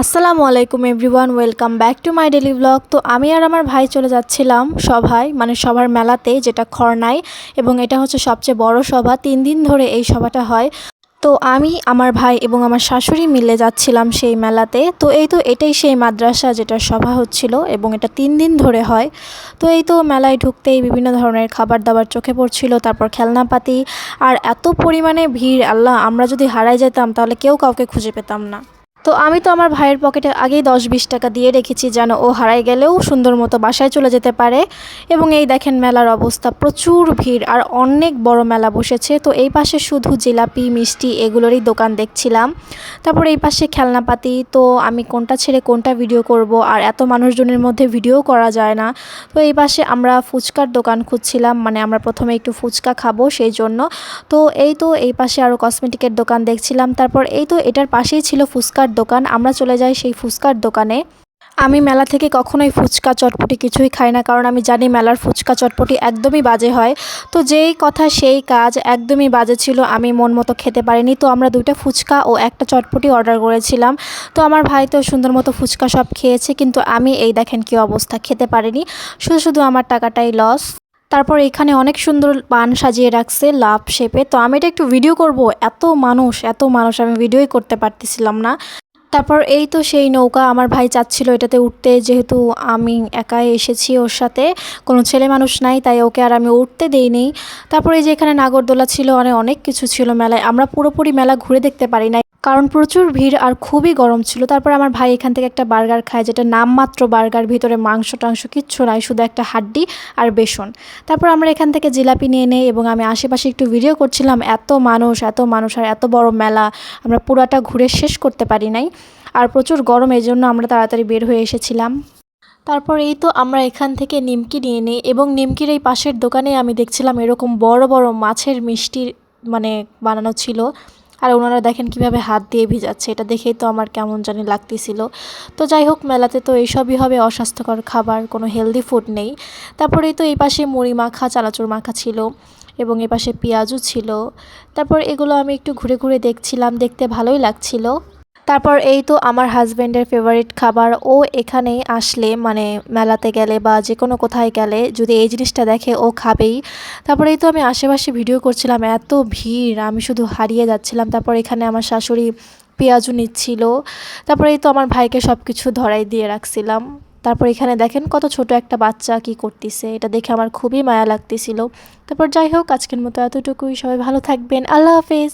আসসালামু আলাইকুম everyone, welcome back to my daily blog. তো আমি আর আমার ভাই চলে যাচ্ছিলাম সভায়, মানে সভার মেলাতে, যেটা খরনায়। এবং এটা হচ্ছে সবচেয়ে বড় সভা, 3 দিন ধরে এই সভাটা হয়। তো আমি, আমার ভাই এবং আমার শাশুড়ি মিলে যাচ্ছিলাম সেই মেলাতে। তো এটাই সেই মাদ্রাসা যেটার সভা হচ্ছিল, এবং এটা 3 দিন ধরে হয়। তো মেলায় ঢুকতেই বিভিন্ন ধরনের খাবার দাবার চোখে পড়ছিল, তারপর খেলনাপাতি, আর এত পরিমাণে ভিড়, আল্লাহ, আমরা যদি হারাই যেতাম তাহলে কেউ কাউকে খুঁজে পেতাম না। তো আমি তো আমার ভাইয়ের পকেটে আগেই 10-20 টাকা দিয়ে রেখেছি, যেন ও হারাই গেলেও সুন্দর মতো বাসায় চলে যেতে পারে। এবং এই দেখেন মেলার অবস্থা, প্রচুর ভিড় আর অনেক বড় মেলা বসেছে। তো এই পাশে শুধু জিলাপি, মিষ্টি এগুলোরই দোকান দেখছিলাম। তারপর এই পাশে খেলনাপাতি। তো আমি কোনটা ছেড়ে কোনটা ভিডিও করব, আর এত মানুষজনের মধ্যে ভিডিও করা যায় না। তো এই পাশে আমরা ফুচকার দোকান খুঁজছিলাম, মানে আমরা প্রথমে একটু ফুচকা খাবো সেই জন্য। তো এই পাশে আরও কসমেটিকের দোকান দেখছিলাম। তারপর এটার পাশেই ছিল ফুচকার দোকান, আমরা চলে যাই সেই ফুচকার দোকানে। আমি মেলা থেকে কখনোই ফুচকা চটপটি কিছুই খাই না, কারণ আমি জানি মেলার ফুচকা চটপটি একদমই বাজে হয়। তো যেই কথা সেই কাজ, একদমই বাজে ছিল, আমি মন মতো খেতে পারিনি। তো আমরা 2টা ফুচকা ও একটা চটপটি অর্ডার করেছিলাম। তো আমার ভাই তো সুন্দর মতো ফুচকা সব খেয়েছে, কিন্তু আমি এই দেখেন কী অবস্থা, খেতে পারিনি। শুধু শুধু আমার টাকাটাই লস। তারপর এখানে অনেক সুন্দর পান সাজিয়ে রাখছে লাভ শেপে। তো আমি এটা একটু ভিডিও করব, এত মানুষ আমি ভিডিওই করতে পারতেছিলাম না। তারপর সেই নৌকা, আমার ভাই চাচ্ছিল এটাতে উঠতে, যেহেতু আমি একাই এসেছি ওর সাথে, কোনো ছেলে মানুষ নাই, তাই ওকে আর আমি উঠতে দেইনি। তারপর এই যে এখানে নাগরদোলা ছিল, অনেক কিছু ছিল মেলায়। আমরা পুরোপুরি মেলা ঘুরে দেখতে পারি নাই, কারণ প্রচুর ভিড় আর খুবই গরম ছিল। তারপর আমার ভাই এখান থেকে একটা বার্গার খায়, যেটা নামমাত্র বার্গার, ভিতরে মাংস টাংস কিচ্ছু নাই, শুধু একটা হাড্ডি আর বেসন। তারপর আমরা এখান থেকে জিলাপি নিয়ে নেই, এবং আমি আশেপাশে একটু ভিডিও করছিলাম। এত মানুষ আর এত বড় মেলা, আমরা পুরাটা ঘুরে শেষ করতে পারি নাই। আর প্রচুর গরম, এই জন্য আমরা তাড়াতাড়ি বের হয়ে এসেছিলাম। তারপর আমরা এখান থেকে নিমকি নিয়ে নিই, এবং নিমকির এই পাশের দোকানে আমি দেখছিলাম এরকম বড় বড় মাছের মিষ্টি, মানে বানানো ছিল। আর ওনারা দেখেন কিভাবে হাত দিয়ে ভিজাচ্ছে, এটা দেখেই তো আমার কেমন জানি লাগতেছিল। তো যাই হোক, মেলাতে তো এইসবই হবে, অস্বাস্থ্যকর খাবার, কোনো হেলদি ফুড নেই। তারপরে এই পাশে মুড়ি মাখা, চানাচুর মাখা ছিল, এবং এই পাশে পেঁয়াজও ছিল। তারপর এগুলো আমি একটু ঘুরে ঘুরে দেখছিলাম, দেখতে ভালোই লাগছিল। তারপর আমার হাজব্যান্ডের ফেভারিট খাবার, ও এখানে আসলে, মানে মেলাতে গেলে বা যে কোনো কোথায় গেলে যদি এই জিনিসটা দেখে ও খাবেই। তারপর আমি আশেপাশে ভিডিও করছিলাম, এত ভিড়, আমি শুধু হারিয়ে যাচ্ছিলাম। তারপর এখানে আমার শাশুড়ি পেঁয়াজু নিচ্ছিল। তারপর আমার ভাইকে সব কিছু ধরাই দিয়ে রাখছিলাম। তারপর এখানে দেখেন কত ছোট একটা বাচ্চা কি করতেছে, এটা দেখে আমার খুবই মায়া লাগতেছিল। তারপর যাই হোক, আজকের মতো এতটুকুই। সবাই ভালো থাকবেন, আল্লাহ হাফেজ।